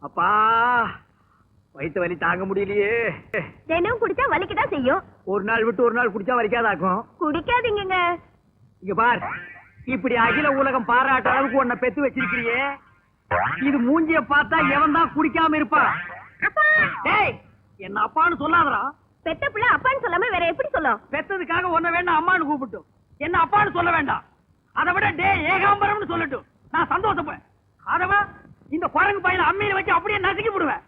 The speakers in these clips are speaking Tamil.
அப்பா வயிற்று வலி தாங்க முடியலையே. தினம் குடிச்சா வலிக்கதான் செய்யும். ஒரு நாள் விட்டு ஒரு நாள் குடிச்சா வலிக்காதாக்கும். குடிக்காதீங்க. இங்க பார், இப்படி அகில உலகம் பாராட்ட அளவுக்கு உன்னை பெத்து வச்சிருக்கிறியே, இது மூஞ்சிய பார்த்தா எவன் தான் குடிக்காம இருப்பான்? டேய், என்ன அப்பான்னு சொல்லாதடா. பெத்த பிள்ளை அப்பான்னு சொல்லாம வேற எப்படி சொல்லும்? பெத்ததுக்காக ஒன்ன வேண்டாம் அம்மான்னு கூப்பிட்டும், என்ன அப்பான்னு சொல்ல வேண்டாம். அதை விட டே ஏகாம்பரம்னு சொல்லட்டும், நான் சந்தோஷப்பேன். அதவ இந்த குரங்கு பையனை அம்மியில வச்சு அப்படியே நசுக்கி விடுவேன்.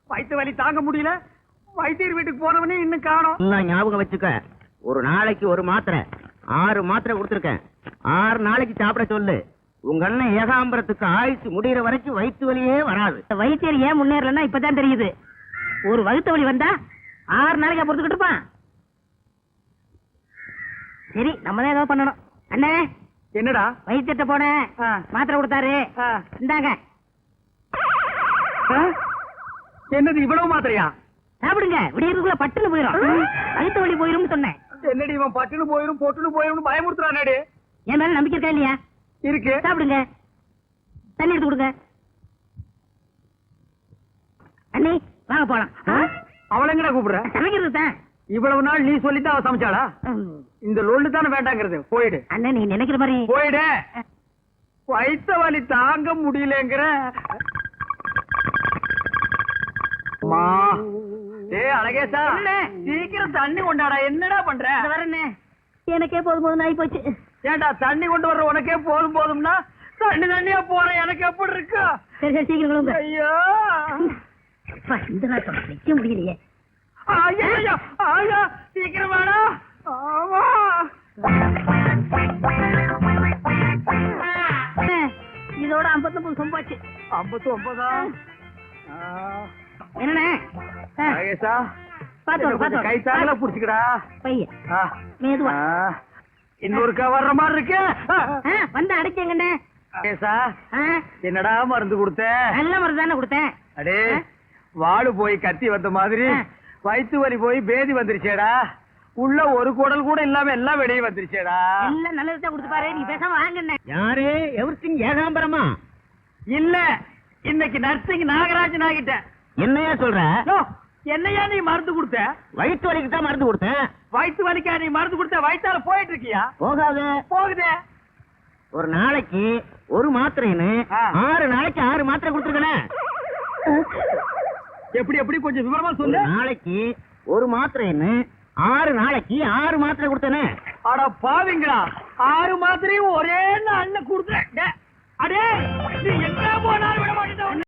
வயிற்று வலி தாங்க முடியல, வைத்தியர் வீட்டுக்கு போனவனே இன்னும் காணோம். ஞாபகம் வச்சுக்க, ஒரு நாளைக்கு ஒரு மாத்திரை 6 மாத்திரை கொடுத்துருக்கேன். 6 நாளைக்கு சாப்பிட சொல்லு. உங்க அண்ணன் ஏகாம்பரத்துக்கு ஆயுசு முடிகிற வரைக்கும் வயிற்று வலியே வராது. வைத்தியர் ஏன் முன்னேறலன்னா இப்பதான் தெரியுது. ஒரு வகுத்த வலி வந்தா 6 நாளைக்கு பொறுத்துக்கிட்டு இருப்பான். சரி, நம்ம தான் ஏதோ பண்ணணும். அண்ணே, என்னடா? வைத்தியத்தை போன மாத்திரை கொடுத்தாரு, இந்தாங்க. என்னது இவ்வளவு மாத்திரையா? சாப்பிடுங்க, விடியறதுக்குள்ள பட்டுன்னு போயிடும். வயிற்று வலி போயிரும் சொன்னேன். என்னடி இவன் பட்டுன்னு போயிரும் பொட்டுன்னு போயிரும் பயமுறுத்துறானே. என் மேல நம்பிக்கை இருக்கா இல்லையா? இருக்கு. சாப்பிடுங்க, தண்ணி எடுத்து கொடுங்க. அண்ணி வாங்க போலாம். அவளை எங்கடா கூப்பிடுற? சமைக்கிறது தான். இவ்வளவு நாள் நீ சொல்லித்தான் அவ சமைச்சாளா? இந்த லொல்லு தானே வேண்டாங்கிறது. போயிடு. அண்ணன் நீ நினைக்கிற மாதிரி போயிடு. வயிற்று வலி தாங்க முடியலங்கிற. அழகேசா, சீக்கிரம் தண்ணி கொண்டாடா. என்னடா பண்ற? வரண்ணே, எனக்கே போதும் போதும் ஆகி போச்சு. ஏண்டா தண்ணி கொண்டு வர்ற உனக்கே போதும் போதும்னா தண்ணி தண்ணியா போற எனக்கு எப்படி இருக்கு? சரி சரி, சீக்கிரம் கிளம்புங்க. ஐயோ, இந்த நாட்டம் நிக்க முடியலையே. ஐயா ஐயா, சீக்கிரம் வாடா. ஆமா, இதோட 59 சொம்பாச்சு. 59. என்னண்ணே? கை தாங்கல புடிச்சுக்கடா பைய மேதுவா. இன்னொருக்கா வர்ற மாதிரி இருக்கு. வந்து அடைச்சேங்கண்ணே. என்னடா மருந்து கொடுத்த? நல்ல மருந்து தானே கொடுத்தேன். அடே, வாழு போய் கத்தி வந்த மாதிரி வயிற்று வலி போய் பேதி வந்துருச்சேடா. உள்ள ஒரு குடல் கூட இல்லாம எல்லாம் வெளியே வந்துருச்சேடா. எல்லாம் நல்லதுதான் கொடுத்து பாரு. நீ பேசாம வாங்கண்ணே. யாரு? எவர்த்திங் ஏகாம்பரமா? இல்ல, இன்னைக்கு நர்சிங் நாகராஜன் ஆகிட்டேன். என்னையா சொல்ற? என்னையா நீ மருந்து கொடுத்த? வயிற்று வலிக்கு தான் மருந்து கொடுத்தேன். வயிற்று வலிக்கா நீ மருந்து கொடுத்த? வயிற்றால போயிட்டு இருக்கியா? போகாது. போகுதே. ஒரு நாளைக்கு ஒரு மாத்திரைன்னு 6 நாளைக்கு 6 மாத்திரை கொடுத்துருக்கேன். எப்படி எப்படி கொஞ்சம் விவரமா சொல்லு. நாளைக்கு ஒரு மாத்திரைன்னு 6 நாளைக்கு 6 மாத்திரை கொடுத்தேனே. அட பாவிங்களா, 6 மாத்திரையும் ஒரே நாள்ல கொடுத்துறேன். அடே, நீ எங்க போனாலும் விட மாட்டேன்.